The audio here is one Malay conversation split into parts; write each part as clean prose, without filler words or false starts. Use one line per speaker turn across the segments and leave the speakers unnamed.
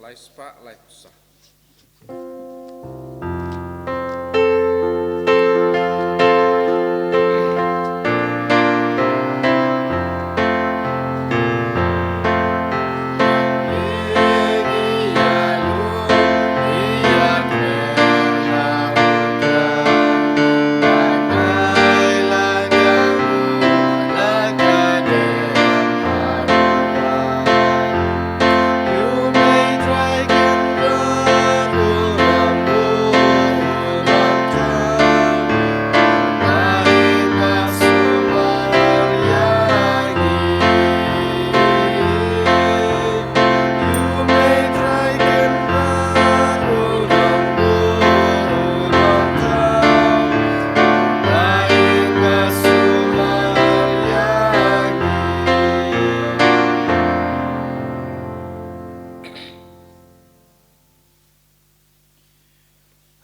lai spa lai pusah.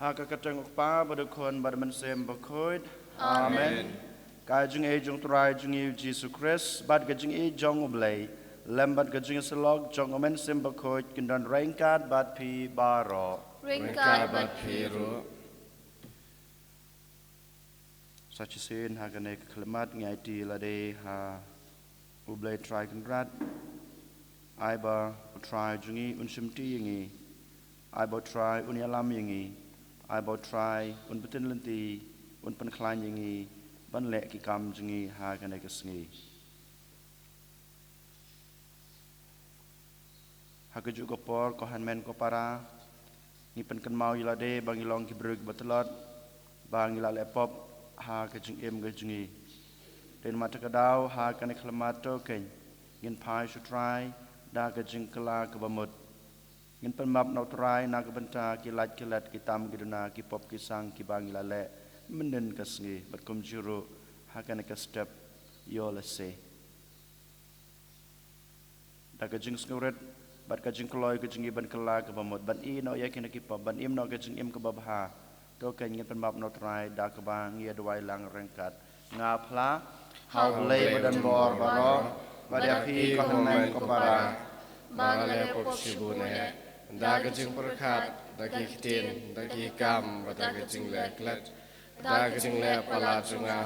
Hakakatang ukpa badukon badaman sem bakoid. Amen. Kajung jung turai jung Jesus Christ bad kajung jong ublay. Lembat kajung selog jong omen sem bakoid kindan rengkat bad pi baro.
Rengkat bad pi ro.
Sachisin hakane kelemat ngai ti lade ha ublay try kandrat. Aiba try jungi unsimti yingi. Aiba try unyalam yingi. I bought try un betin lenti un pen klein yingi ban lek ki kam jingi ha kan ek sngi ha ke ju ko por ko han men ko para ni pen kan mau yilade bang ilong ki brug batelot bang ila lepop ha ke jing em ge jingi den mata ka daw ha kan ek lamato ken ngin pai should try da ke jing kala ke bamut ngin penmap nau try na kebenta kilat kilat kitam kiduna kipop kisang kibang ilale menden kasngi batkum juru hakan ka step yo lese da ka jing skuret bat ka jing kloy ka jing ban kala ka bamot ban I no yakin kipop ban im no ka jing im ka babha to kan ngin penmap nau try da ka bang ngia dwai lang rengkat nga phla hau le badan bor baro badia phi ko men ko para
Bangale pop sibune. Daga jing perkat, dagi kitin, dagi kam, daga jing le klet, daga jing le pala junga,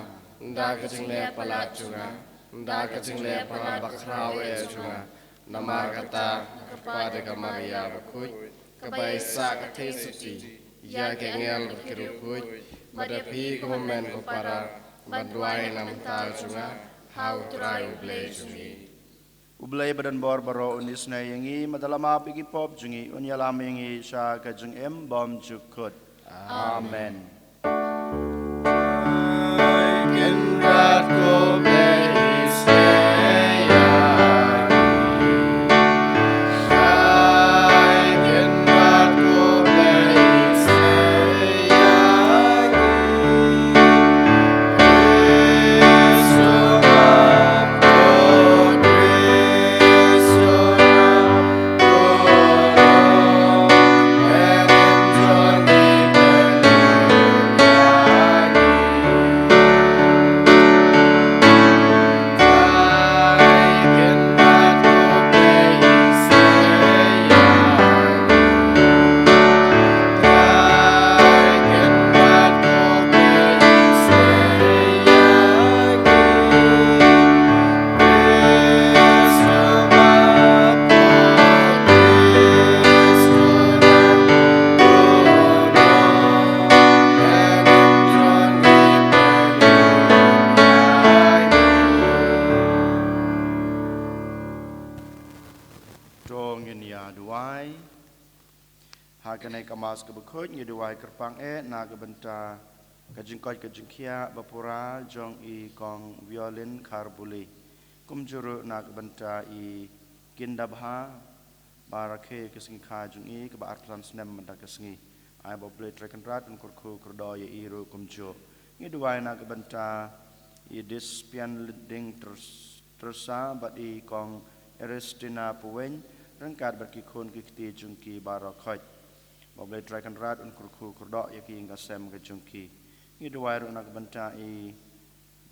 daga jing le pala junga, daga jing le pala bakrawe junga, nama kata kepada kamaria berkuj, kebaisa kate suci, ya gengel berkirukuj, badapi kemomen kopara, banduai nam tal junga, hau trai uble jungi.
Ublay badan bor baro unis na yangi madalama pigi pop jungi unyalam yangi sha ka jung em bom jukut. Amen. Hakanai kamas ke bekut ngi duai kerpang na ke benta kajing koi kajing kia bapura jong I kong violin karbuli kumjuru na ke benta I kindabha barake kesingi kajung I ke ba artlan snem menda kesingi ai bo play track and rat un kurku kurdo ye iru kumjo ngi duai na ke benta I dispian ding tersa bat I kong Eristina puwen rengkat berkikun kikti jungki barakot Boblay dragon rat un kurku kurdok yaki inga sem ke jungki. Ngi duai ru nak benta I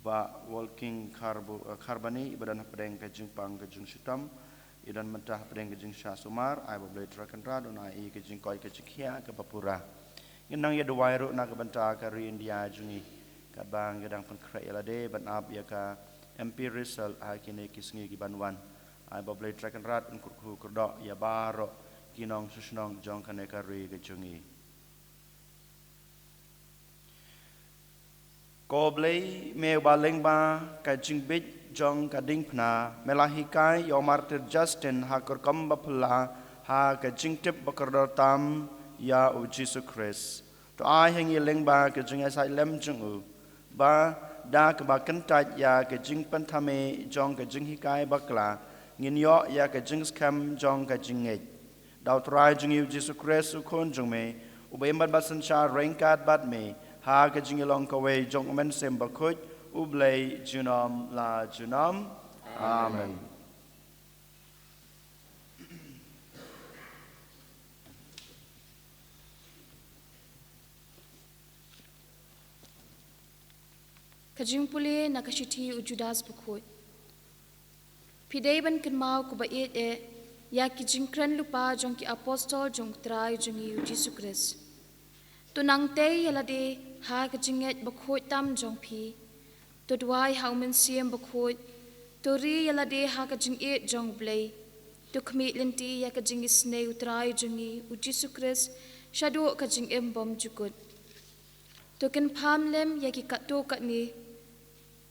ba walking carbani ibadan pedeng ke jungpang ke jung sitam idan mentah pedeng kejing Syah Sumar ai boleh terakan radon ai kejing koi kejing kia ke papura ngenang ya dua ru nak benta kari India jungi kabang gedang penkrai elade ban ab ya ka MP Rizal ai kini kisngi gibanwan ai boleh terakan rad unkur kurdok ya baro kinong susnong jong kane kari kejungi ko blei me baleng ba kajing bit jong kading pna melahikai yo martir Justin hakor kam bapla ha kajing tip bakardor tam ya u Jesus Christ to ai hengi leng ba kajing asai lem jung u ba da ka ba kentat ya kajing pantame jong kajing hikai bakla ngin yo ya kajing skam jong kajing ngej dau trai jung u Jesus Christ u kon jung me u be mat basan cha rengkat bat me ha kajing long ka we jong men sem bakut ublay junam la junam amen
Kajing pule nakashiti ujudas bukut. Pidei ban kenmau kubaid ya kijing kren lupa jong ki apostol jong trai jong yu Jesus Christ. Tunang te yalade ha kajinget bukut tam jong pi. Tudwai haumen siem bukut. Turi yalade ha kajing jong blay. Tu kmit linti ya kajing isne utrai jong yu Jesus Christ. Shadu kajing bom jukut. Tu ken pam lem ya ki katu kat ni.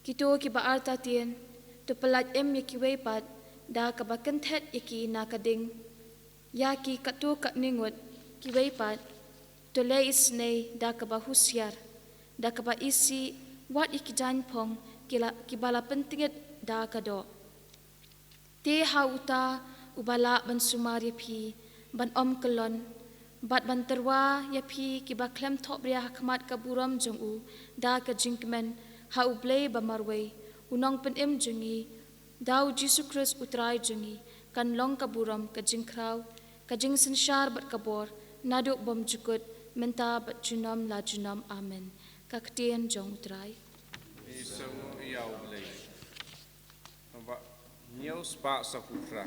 Kito ki baar tatien, tu pelat ya ki weipat, da ka bakan thet ya ki nakading. Ya ki katu kat ningut, ki weipat, tu le isne da ka ba husyar, da ka ba isi wat iki jan pong ki bala pentinget da ka do. Te hauta ubala ban sumar ya pi, ban om kelon, bat ban terwa ya pi ki ba klem top ria hakmat ka buram jong u, da ka jingkmen, ha ublay bamarway unong penem jungi daw Jesus Christ utray jungi kan long kaburam kajing kraw kajing sensyar bat kabor naduk bom jukut menta bat junam la junam amen kaktian jong utray
Isung yaw blay Amba Nyaw spa sakupra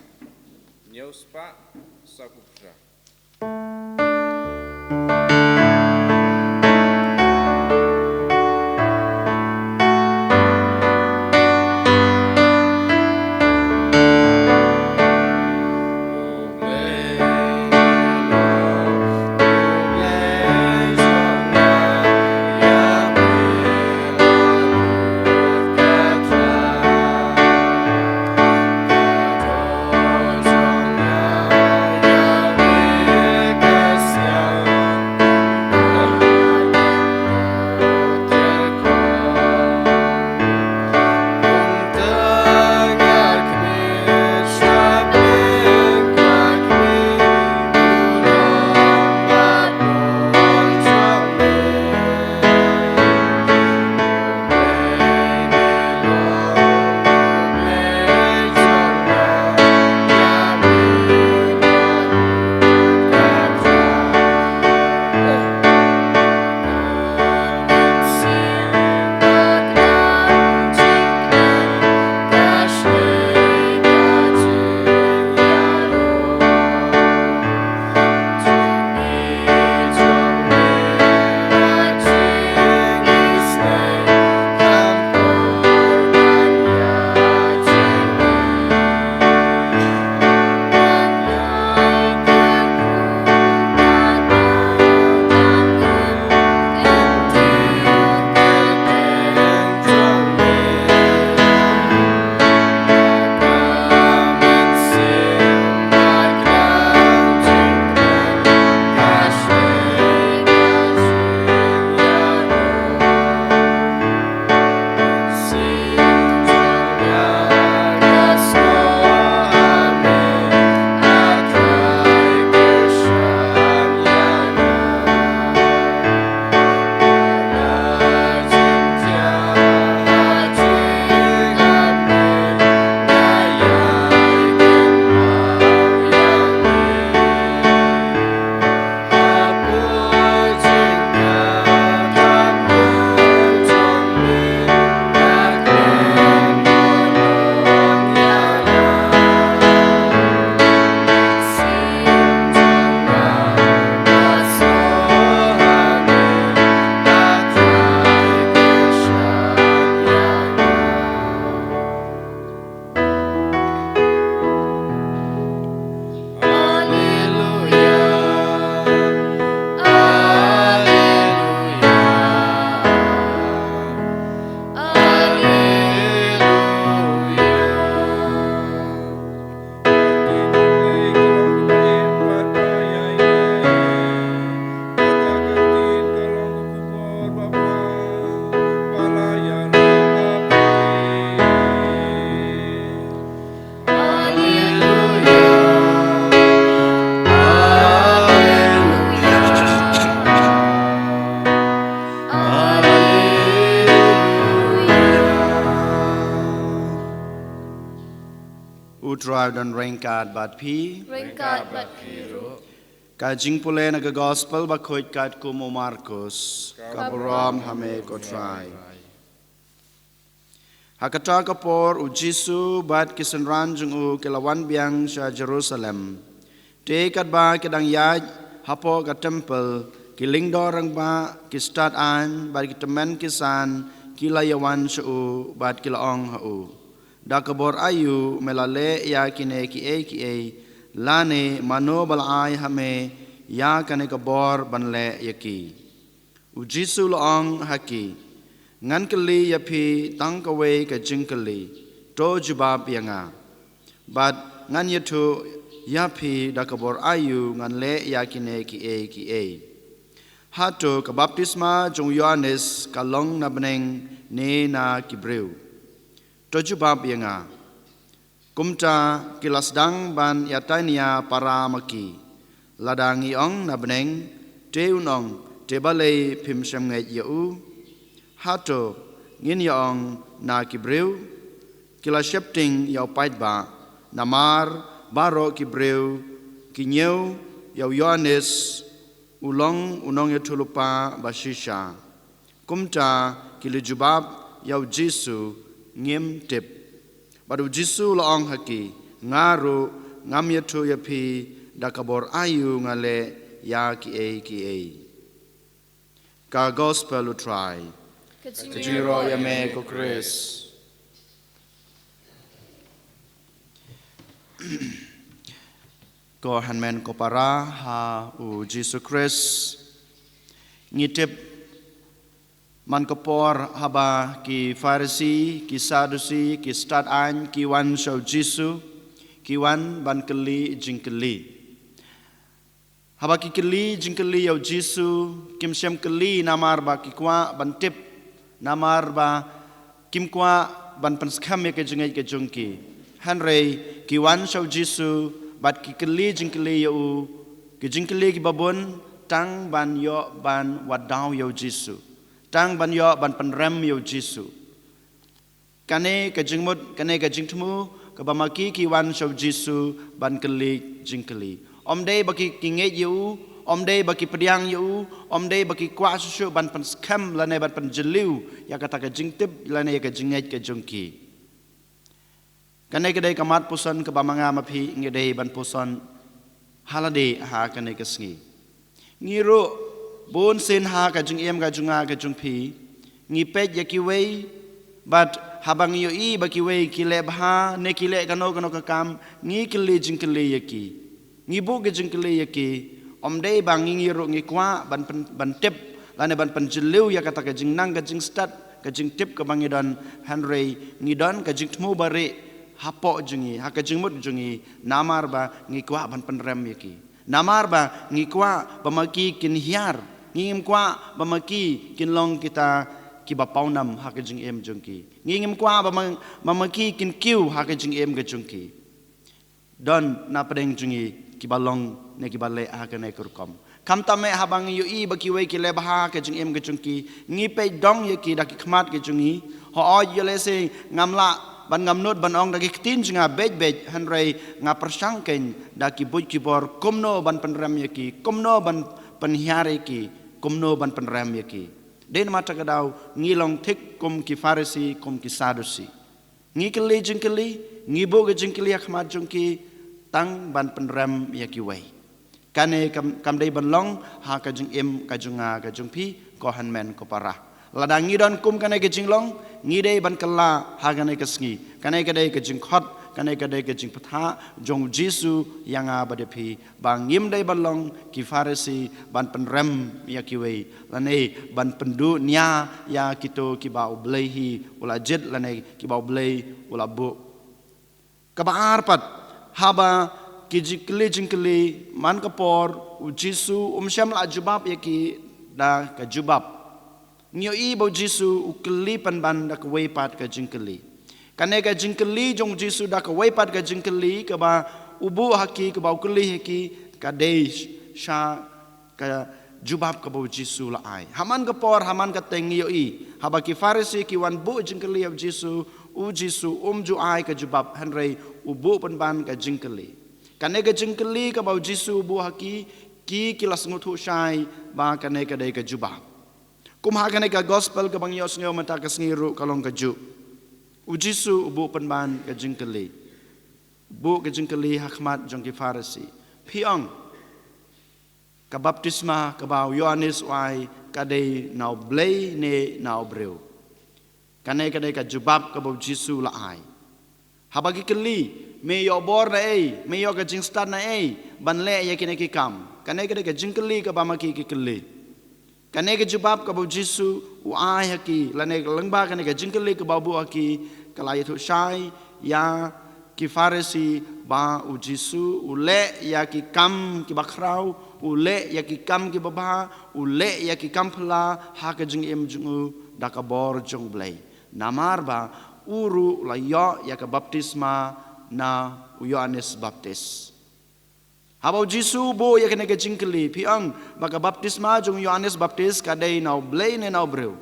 utrai dan rengkat bat pi
Ringkat bat piru.
ka jing pule na ka gospel ba khoit kat kumo Markus ka boram hame ko try hakata kapor u Jisu bat kisenran jung u kelawan biang sha Jerusalem te kat ba kedang yaj hapo ka temple kiling dorang ba ki start an ba ki temen kisan kilayawan shu bat kilaong hu da kabor ayu melale ya kine ki e lane mano balai hame ya kane kabor banle yaki u Jisu laong haki ngan kali yapi tang kawe ka jingkali to jubab yanga bat ngan yatu yapi da kabor ayu ngan le ya kine ki e hato ka baptisma jong Yohanes kalong na beneng ne na kibreu to jubab yanga kumta kilasdang ban yatania para maki ladangi ong na beneng teunong tebale pimsem ngai yau hato ngin yong na kibreu kila shepting yau pait ba namar baro kibreu kinyeu yau Yohanes ulong unong yatulupa bashisha kumta kilijubab yau Jisu ngim tip badu Jisu laong haki ngaru ngam yatu yapi dakabor ayu ngale ya ki e ka gospel utrai
Kajiro yame ko Chris
ko hanmen ko para ha u Jisu Christ ngitip man kapor haba ki Farisi ki Sadusi ki start an ki wan show Jisu ki wan ban keli jingkeli haba ki keli jingkeli yau Jisu kim syam keli namar ba ki kwa ban tip namar ba kim kwa ban penskam ke jengai ke jongki hanrei ki wan show Jisu bat ki keli jingkeli yau ki jingkeli ki babon tang ban yo ban wadau yau Jisu tang ban yo ban penrem yo Jisu kane ka jingmut kane ka jingtmu ka bamaki ki wan show Jisu ban keli jingkeli omde baki kinge yu omde baki pediang yu omde baki kwa susu ban pen skam lane ban pen jeliu ya kata ka jingtip lane ya ka jinget ka jongki kane kedai kamat puson ka bamanga mapi ngedai ban puson halade ha kane ka sngi ngiro bon sen ha ka jing em ka junga ka jung pi ngi pet ya ki wei but habang yo I ba ki wei ki le bha ne ki le kano ka kam ngi kli jing kli yaki ngi bu ke jing kli yaki omde bang ngi ro ngi kwa ban tip lane ban pen jeliu ya kata ka jing nang ka jing start ka jing tip ka bang idon hanrei ngi don ka jing tmu bare hapo jungi ha ka jing mut jungi namar ba ngi kwa ban pen rem yaki namar ba ngi kwa bamaki kin hiar ngim kwa bamaki kinlong kita ki bapaunam hakajing em jungki ngim kwa bamaki kin kiu hakajing em ga jungki don na pedeng jungi ki balong ne ki balle hakane kurkom kam tame habang yu I baki we ki le bah ka jing em ga jungki ngi pe dong ye ki dak khmat ga jungi ho o yele se ngamla ban ngamnot ban ong dak tin jinga bej hanrei nga persangken dak ki buj ki bor komno ban penram ye ki komno ban penhiare ki kumno ban penram yaki den mata kadau ngilong thik kum ki Farisi kum ki Sadusi ngi keli jingkeli ngi boga jingkeli akhmat jungki tang ban penram yaki wei kane kam dei ban long ha ka jing em ka junga ka jungpi ko hanmen ko para ladang ngi don kum kane ke jinglong ngi dei ban kala ha kane ke sngi kane ke dei ke jing khot kane ke dei ke jing patha jong Jisu yanga badepi bang ngim dei ban long ki Farisi ban penrem ya ki wei lane ban pendu nya ya kito ki bau blehi ula jet lane ki bau blei ula bu kabar pat haba ki jingkeli man kapor u Jisu syam la jubab ya ki da ka jubab nyo I bo Jisu u keli pan ban da ka wei pat ka jingkeli kane ka jingkeli jong Jisu da ka wei pat ka jingkeli ka ba ubu haki ka ba keli haki ka dei sha ka jubab ka bau Jisu la ai haman ka por haman ka tengi yo i haba ki Farisi ki wan bu jingkali of Jisu u Jisu ju ai ka jubab hanrei u bu ban ka jingkali kane ka jingkali ka bau Jisu bu haki ki kilas ngutu shai ba kane ka dei ka jubab kum ha kane ka gospel ka bang yos ngeu mata ka sngiru kalong ka ju u Jisu u bu ban ka jingkali bu ka jingkali hakmat jong ki Farisi piang ka baptisma ka bau Yohanes wai ka dei nau blei ne nau breu kane ka dei ka jubab ka bau Jisu la ai habagi keli me yo bor na ei me yo ka jing start na ei ban le ya kine ki kam kane ka dei ka jing keli ka ba ma ki keli kane ka jubab ka bau Jisu u ai haki lane lengba kane ka jing keli ka bau bu haki kala ya thu shai ya ki Farisi ba u Jisu u le ya ki kam ki bakrau u le ya ki kam ki baba u le ya ki kam phala ha ka jing em jung da ka bor jong blai namar ba uru la yo ya ka baptisma na u Yohanes baptis habau Jisu bo ya ka ne ka jing kli piang ba ka baptisma jong Yohanes baptis ka dei nau blai ne nau breu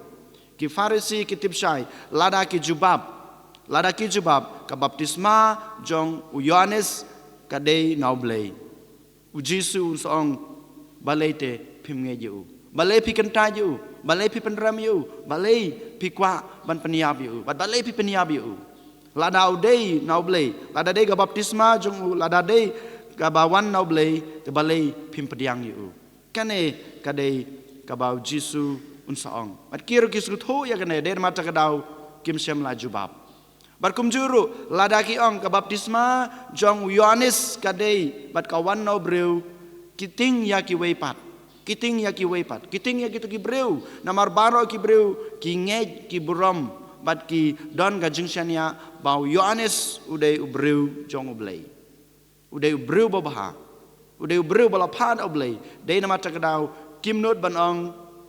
ki Farisi ki tipshai lada ki jubab ka baptisma jong u Yohanes ka dei nau blai u Jisu song balai te phim nge ju balai pi kanta ju balai pi penram ju balai pi kwa ban peniap ju balai pi peniap ju lada u dei nau blai lada dei ka baptisma jong u lada dei ka bawan nau blai te balai phim pediang ju kane ka dei ka bau Jisu un song bat kiro kisu tho ya kane der mata ka dau kim sem la jubab barkum juru ladaki ong ka baptisma jong Yohanes kadei bat kawan no breu kiting ya ki weipat kiting ya ki to ki breu namar baro ki breu ki ngej ki buram bat ki don ga jingshania bau Yohanes udai ubreu jong ublei udai ubreu babaha udai ubreu balapan ublei dei nama takadau kimnot ban ong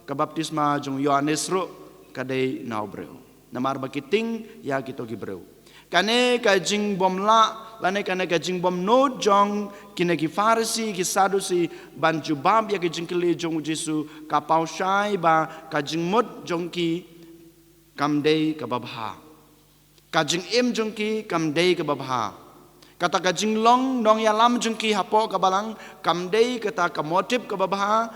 ka baptisma jong Yohanes ro kadei na ubreu namar bakiting ya kito gibreu kane ka jing bom la lane kane ka jing bom no jong kine ki Farisi ki Sadusi ban jubab ya ki jing kili jong Jisu ka paushai ba ka jing mot jong ki kam dei ka babha ka jing em jong ki kam dei ka babha kata ka jing long dong ya lam jong ki hapo ka balang kam dei kata ka motif ka babha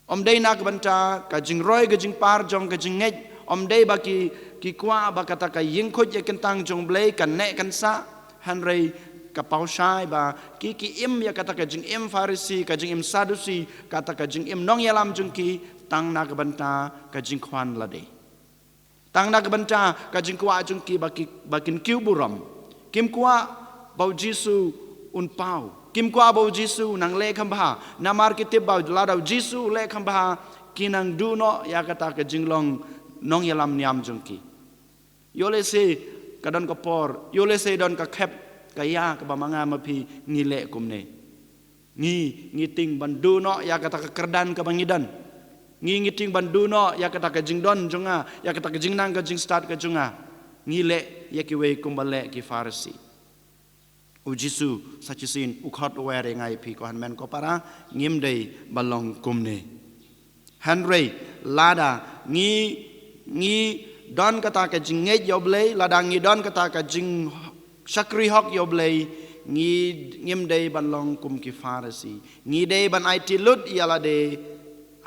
om dei na ka banta ka jing roy ka jing par jong ka jing ngej om dei ba ki kwa ba kata ka ying khoj ya kentang jong blei kan ne kan sa hanrei ka paushai ba ki im ya kata ka jing im Farisi ka jing im Sadusi kata ka jing im nong yalam jong ki tang na ka banta ka jing khwan la de tang na ka banta ka jing kwa jong ki ba kin kiu buram kim kwa bau Jisu un pau kim kwa bau Jisu nang le khamba namar ki tip bau la dau Jisu le khamba kinang du no ya kata ka jing long nong yalam niam jongki yole se kadon ka por yole se don ka khep ka ya ka bamanga mapi ngile kumne ngi ting bandu no ya kata ka kerdan ka bangidan ngi ting bandu no ya kata ka jingdon jonga ya kata ka jingnang ka jing start ka jonga ngile ya ki we kumbale ki Farisi u Jisu sachisin u khot were ngai pi ko hanmen ko para ngim dei balong kumne hanrei lada ngi don kata ka jing ngej yoblei ladang ngi don kata ka jing sakri hok yoblei ngim dei ban long kum ki Farisi ngi dei ban ai tilut yala de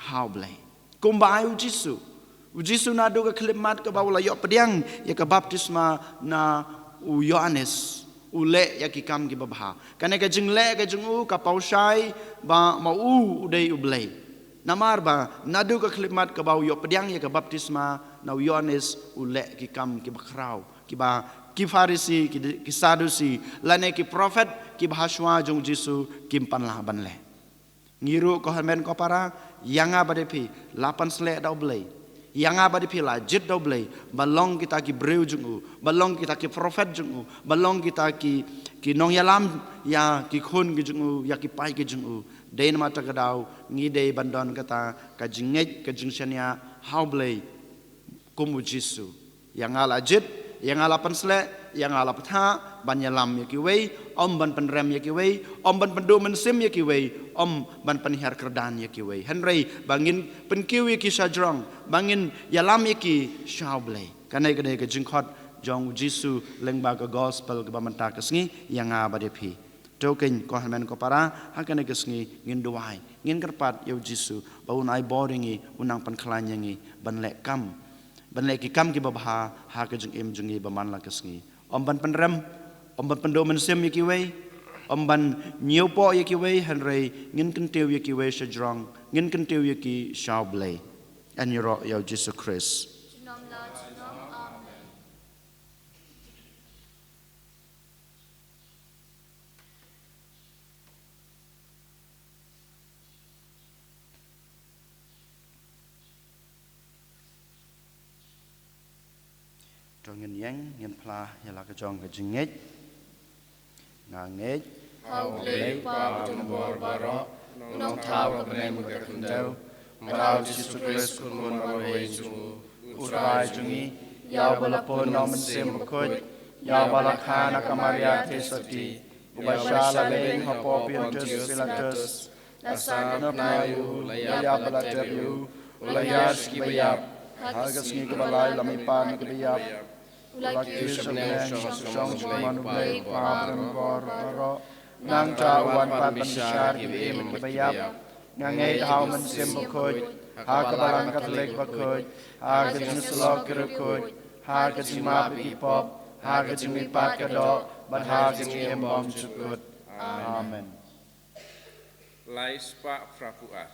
haublei kum ba u Jisu na do ka klimat ka bawla yo pediang ya ka baptisma na u Yohanes ule ya ki kam ki babha kane ka jing le ka jing u ka paushai ba ma u dei ublei namar ba nadu ka klimat ka bau yo pediang ya ka baptisma na Yohanes ule ki kam ki bakrau ki ba ki Farisi ki Sadusi lane ki prophet ki bahaswa jong Jisu kim pan la ban le ngiru ko hamen ko para yanga bade pi lapan sle dau blei yanga bade pi la jit dau blei balong kita ki breu jong balong kita ki prophet jong balong kita ki nong yalam ya ki khun ki jong ya ki pai ki jong dei mata ka dau ngi dei bandon kata ka jingej ka jingshania haublei kumu Jisu yang ala jit yang ala pansle yang ala patha ban yalam ya ki wei om ban pen rem ya ki wei om ban pendu men sim ya ki wei om ban pen her kerdan ya ki wei henrei bangin pen kiu ya ki sajrong bangin yalam ya ki shauble kanai kanai ke jingkhot jong jisu lengba ke gospel ke bamanta kesngi yang abade phi token ko hamen ko para hakane kesngi ngin duai ngin kerpat yo jisu bau nai boringi unang pan klanyangi ban lek kam ban lek ki kam ki babha ha ke jing im jungi baman la kesngi om ban penrem om ban pendo men sim yaki wei om ban nyiu po yaki wei henrei ngin kentiu yaki wei sajrong ngin kentiu yaki shauble and yoro yo jisu Christ trong ngân yang ngân pla yala ka jong ka jingej nga ngej
hau le pa tum bor baro nong thau ka nem ka kundau marau jisu Christ kun mon ma wei chu
utrai jungi ya bala pon nom sim khoj ya bala khana kamaria tesati ubashala len hapo piantus filatus asana nayu ya bala tebu ulayas kibayap hagas ni kabalay lamipan kibayap Ulaki sabneng song manublay pabran bor baro nang cawan pat pansyar kibim kibayap ngangay haw man sim bakoj ha kabalang katolik bakoj ha kajinslok kirukoj ha kajimap ikipop ha kajimipat kadok bat ha kajimim bom cukut amen
Lais Pak Frapua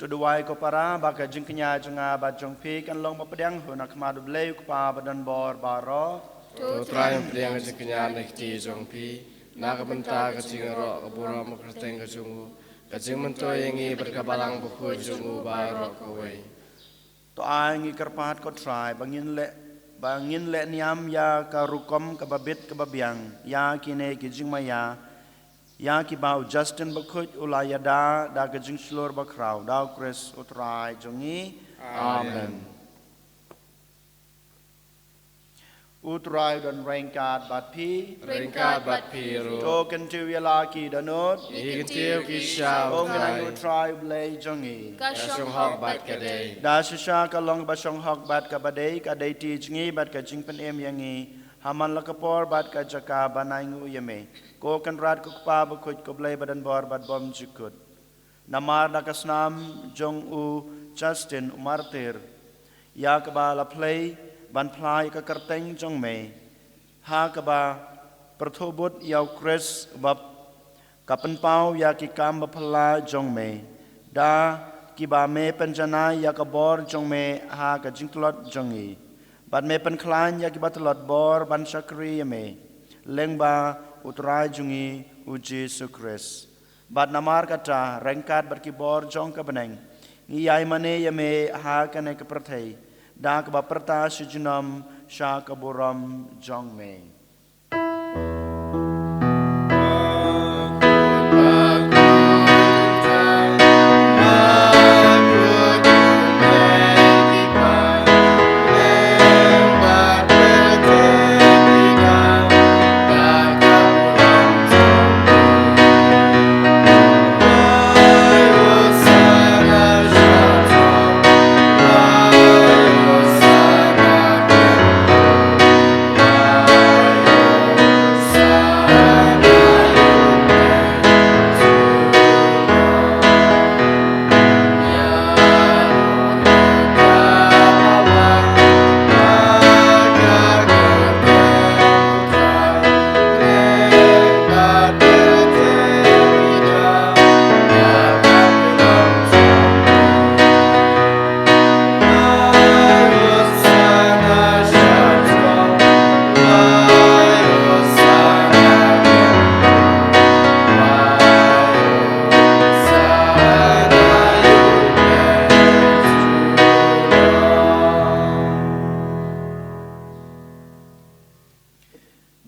Tuduai ko para baka jingknya junga bajong pi kan long mapedang huna kemadu bleu kupa badan bor baro
tu trai priang jingknya nekti jong pi na ka benta ka jingro ka bura mo krteng ka jungu ka jingmento yengi berkabalang buku jungu baro ko wei
to angi kerpat ko trai bangin le niam ya ka rukom ka babit ka babiang ya kine ki jingmaya ya ki bau Justin bakut ulayada da ka jing slor bakrau da Chris utrai jongi amen utrai dan rengkat bat pi
ru
to kan tu yala ki danot
ikintiu ki shau
ong nang utrai blai jongi
ka shong hok bat ka dei
da shisha ka long ba shong hok bat ka badei ka dei ti jingi bat ka jing pen em yangi haman lakapor bat ka jaka banai ngu yame ko kan rat ko pa bakut ko blai badan bor bat bom jukut namar da kasnam jong u Justin umartir ya ka ba la play ban plai ka karteng jong me ha ka ba perthobut yaw Chris bab kapan pau ya ki kam ba phala jong me da kiba me penjana ya kabor jong me ha ka jingklot jongi bat me penklan ya kiba telot bor ban syakri me lengba utrai jungi uji sukres bat namar kata rengkat bat kibor jong ka beneng ngiyai mane ya me ha ka ne ka prathai da ka ba prata sujunam sha ka boram jong me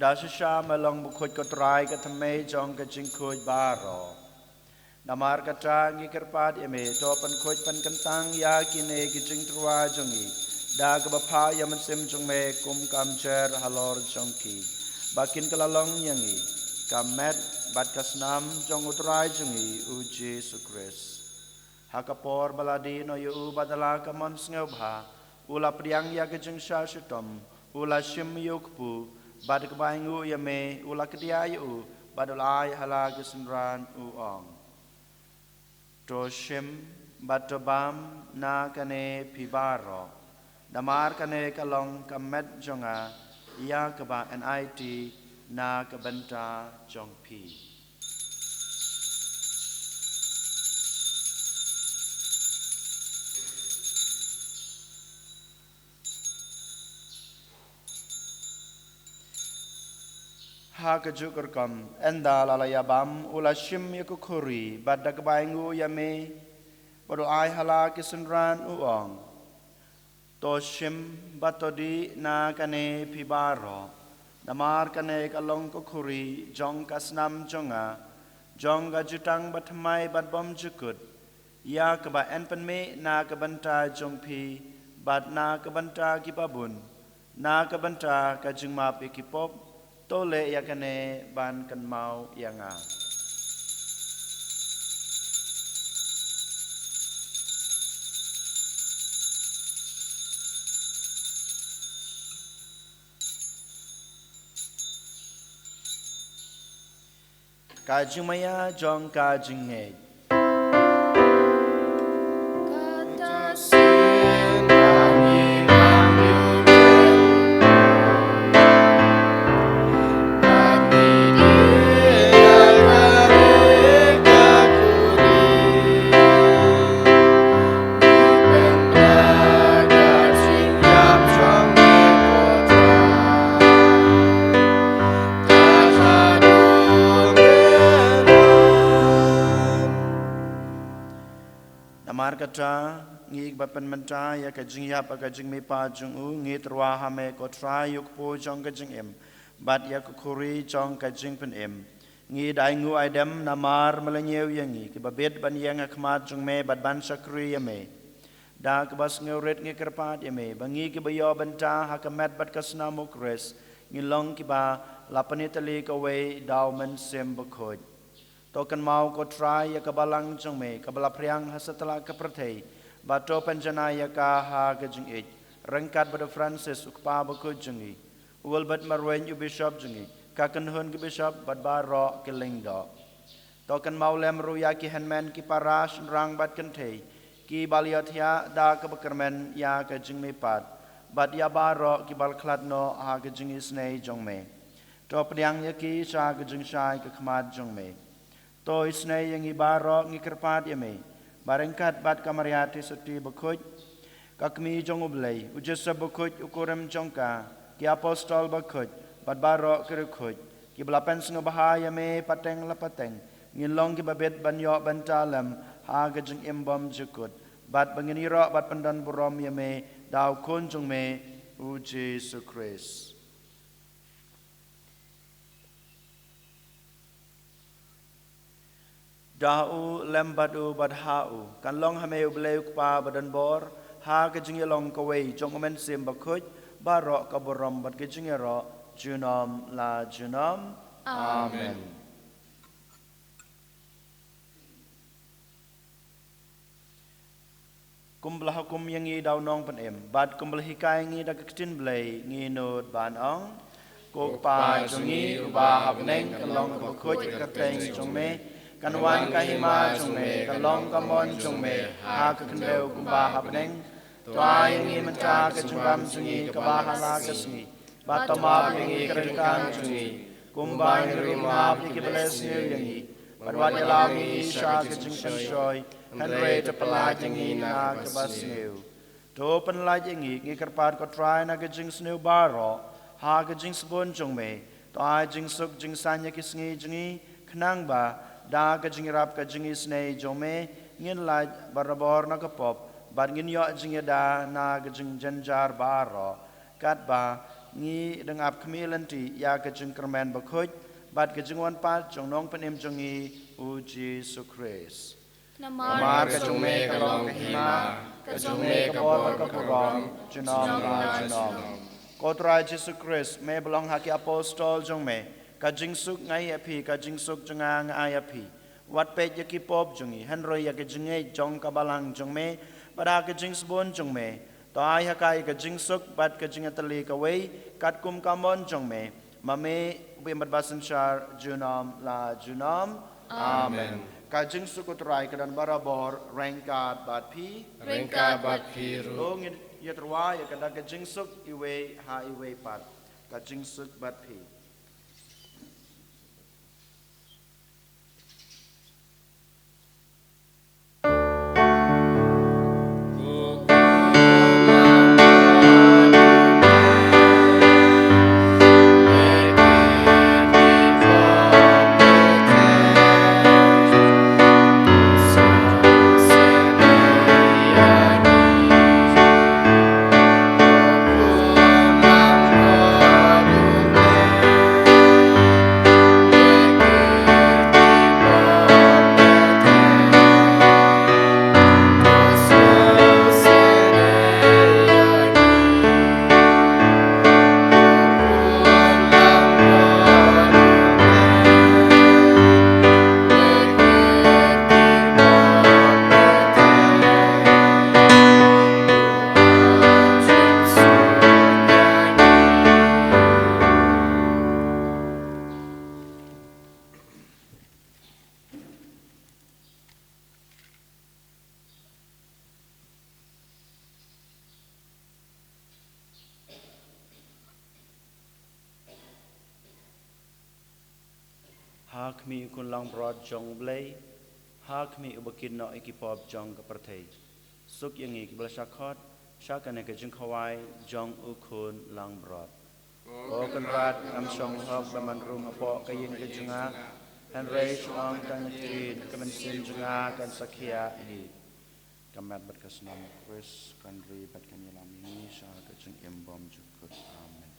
Dasha melong bukhoj kotrai katame jong ka jingkhoj baro namar kata ngi kerpat eme to pan khoj pan kentang ya kine ki jingtrwa jongi da ka bapha ya mensem jong me kum kamcher halor jongki bakin kalalong yangi kamet bat kasnam jong utrai jongi uji sukres hakapor baladi no yu badala kamon sngebha ula priang ya ka jingsha shitom ula shim yukpu bad kebaingu ya me ula kedia yu badulai hala kesenran uong to shim batobam na kane pibaro damar kane kalong kamet jonga ya keba NIT na kebenta jongpi ha kejukur kam enda lalaya bam ula shim yakukuri badak baingu yame badu ai hala kisenran uong to shim batodi na kane pibaro namar kane kalong kukuri jong kasnam jonga jong gajutang batmai batbom jukut ya keba enpenme na kebanta jongpi bat na kebanta kipabun na kebanta kajingma pikipop tole yakane ban kan mau yanga kajumaya jong kajinge kata ngi bapan menta ya kajing ya pa kajing me pa jung u ngi trwa ha me ko try yuk po jong kajing em bat ya ko khuri jong kajing pen em ngi dai ngu aidam namar melenyew yangi ki babet ban yang khmat jung me bat ban sakri ya me da ka bas ngeuret ngi kerpat ya me bangi ki bayo benta ha kamet bat kasna mukres ngi long ki ba lapanitali ko we daw men sem bakhoj tokan mau ko try ya kabalang jong me kabala priang hasatala ka prathei bato penjana ya ka ha gajing e rengkat bada Francis ukpa bako jungi ul bat marwen yu bishop jungi ka kan hun ki bishop bat baro ki lingdo tokan mau lem ru ya ki henmen ki parash rang bat kan thei ki baliathya da ka bakermen ya ka jing me pat bat ya baro ki bal khlat no ha ka jing isnei jong me to priang ya ki sa ka jing sai ka khmat jong me to isnei yang ibaro ngi kerpat ya me barengkat bat kamariati seti bekut kakmi jong ublay ujesa bekut ukuram jongka ki apostol bekut bat barok kerukut ki belapan senga bahaya me pateng lapateng ngilong ki babet banyo bantalam ha gajeng imbam jekut bat benginiro bat pendan burom ya me daw kunjung me u Jesu Christ. Dahu lembadu badhau kan long hame ubleu pa badan bor ha ke jingi long kawai jong men sim bakut barok kaborom bad ke jingi ro junom la junom amen. Kumbelah hukum yang ngi daw nong pen em bad kumbelah hikai ngi dak ketin blai ngi nod ban ong ko pa jongi ba habneng kan long bakut kateng jong me kan wan kahima jong me kan long kamon jong me ha ka kendeu kumba habneng toai ngi menta ka jungbam jungi ka bahala ka sngi batama ngi kerengkang jungi kumba ngi rima ki beles ngi padwat lami sha ka jingkan shoy kan re te pelaj ngi na ka basneu to penlaj ngi kerpat ko try na ka jing sneu baro ha ka jing sbon jong me toai jing suk jing sanya ki sngi jungi khnang ba da ka jing rap ka jing snei jome ngin laj barabor na ka pop bar ngin yo jing da na ka jing janjar baro kat ba ngi dengap kemilanti ya ka jing kermen bakhuj bat ka jing wan pat jong nong penem jongi u Jesu Christ. Namar ka jong me ka long ka hima ka jong me ka bor ka purom junom la junom kotra Jesu Christ me belong haki apostol jong me ka jing suk ngai api ka jing suk jonga ngai api wat pe yaki pop jongi hanroi ya ka jingai jong ka balang jong me pada ka jing sbon jong me to ai hakai ka jing suk bat ka jing atali ka wei kat kum kamon jong me mame be mat basan shar junom la junom amen. Ka jing suk utrai ka dan barabor rengkat bat pi ru long ya terwa ya ka ka jing suk iwe ha iwe pat ka jing suk bat pi. Hak mi kun lang broad jong blay hak mi ubakin no ikipop jong ka perthei suk yang ik blasakot shakane ka jing khawai jong ukun lang broad o kan rat am song hok baman rum apo ka yin ka junga han rei chuang kan tin ka man sin junga kan sakhia ni kamat bat kasnam Chris kan ri bat kan yalam ni sha ka jing embom jukut amen.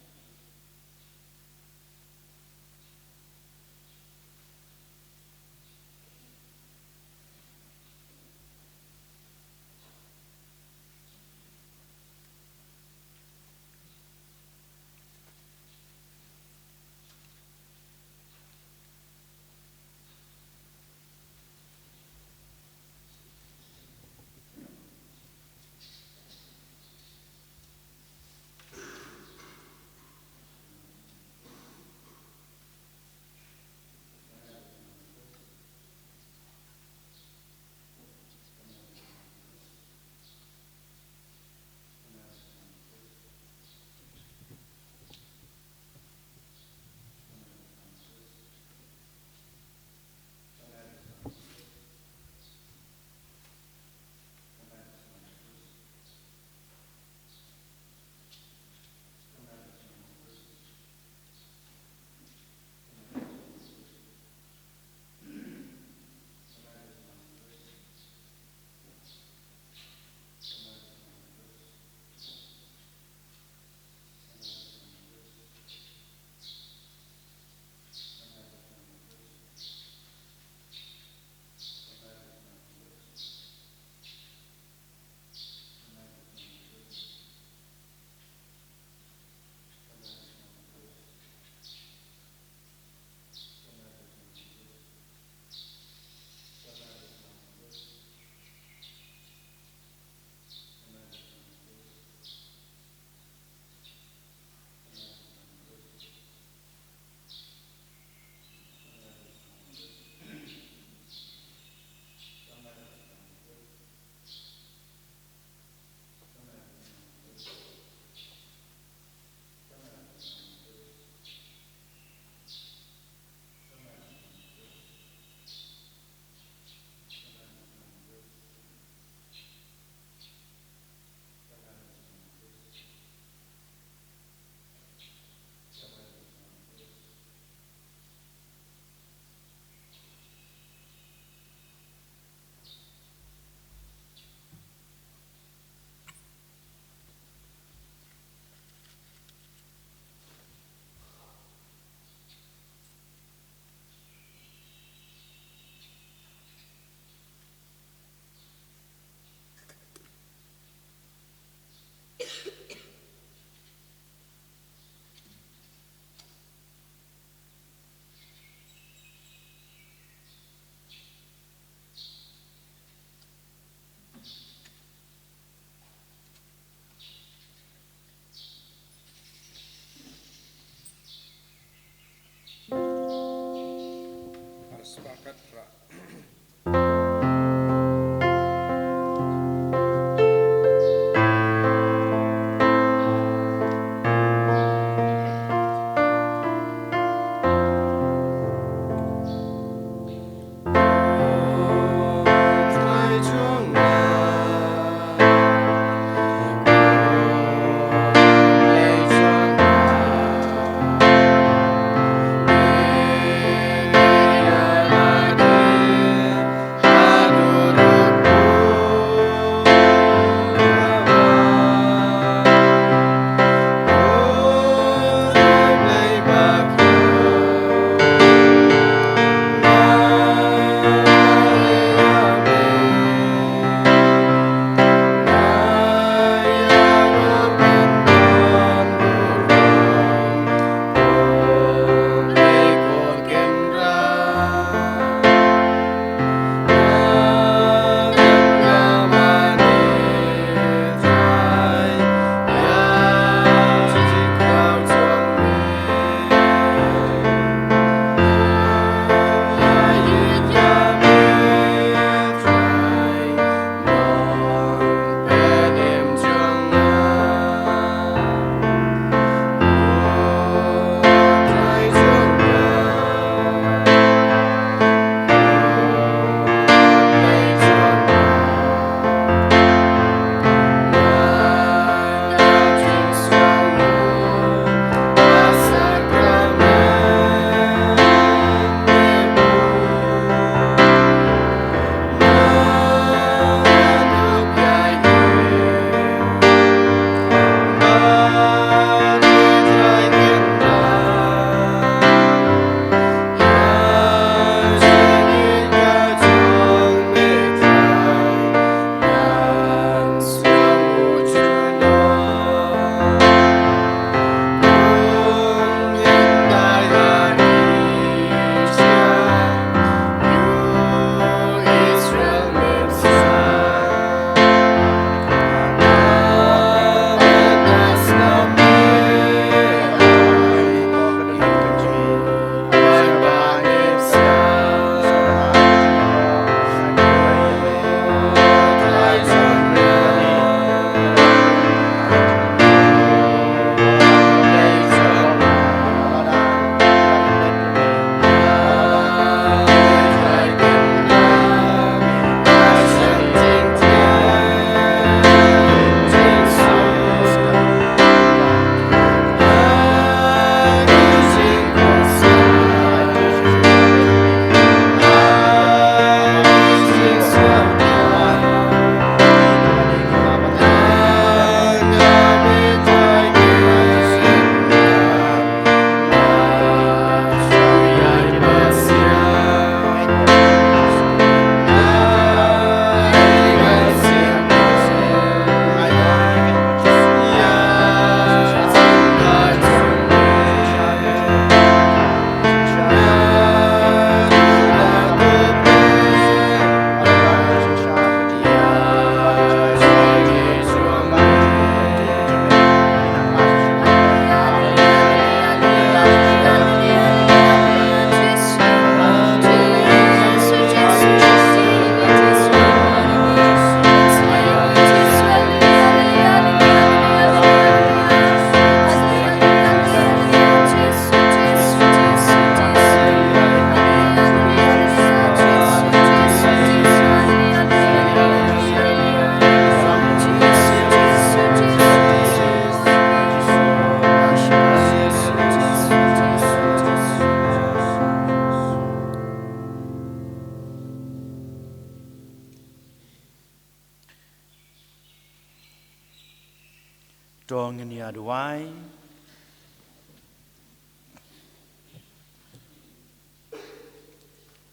Stong in ya duai.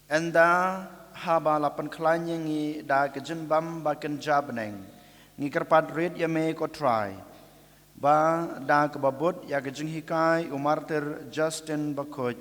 Enda haba lapan klanyengi da kejenbam baken jabneng. Ngikerpat red ya me ko try. Ba da kebabut ya kejeng hikai umartir Justin bakoj.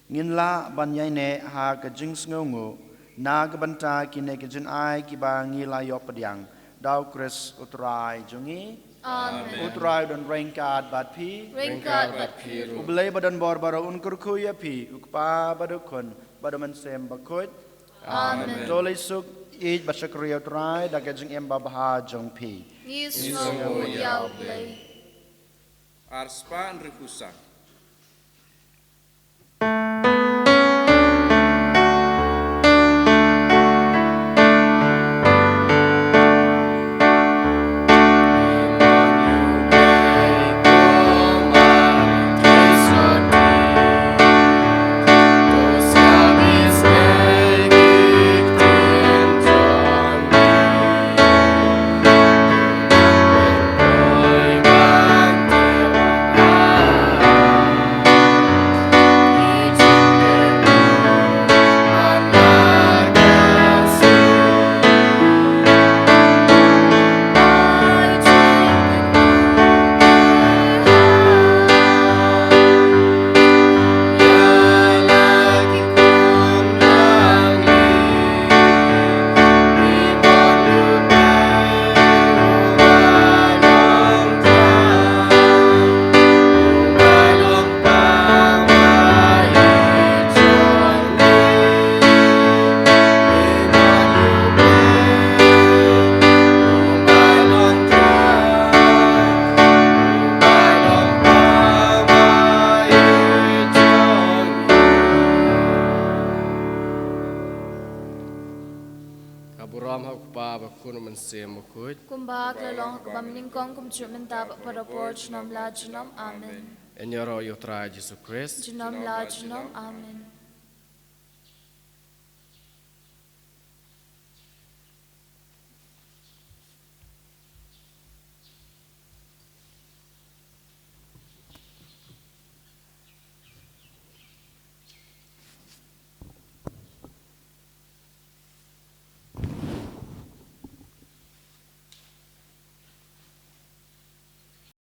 Nginla banyaine ha kejeng sngungu. Na kebanta kine kejen ai kiba ngila yo pediang. Dau Chris utrai jungi.
Amen.
Utrai don rengkat bat pi.
Ringkat bat piru.
Ublay badan bor baro unkur kuya pi. Ukpa badukon. Badaman sem bakoj.
Amen.
Dole suk ij basakriya utrai da kejeng emba baha jong pi.
Yisngo yaw play.
Arspa nrifusa.
Aburam hau kupa bakun mensem bakut.
Kumbak lalong kubamningkong kumchumen tabak parapor junom la junom. Amen.
Enyoro yutrai Jesus Christ.
Junom la junom. Amen.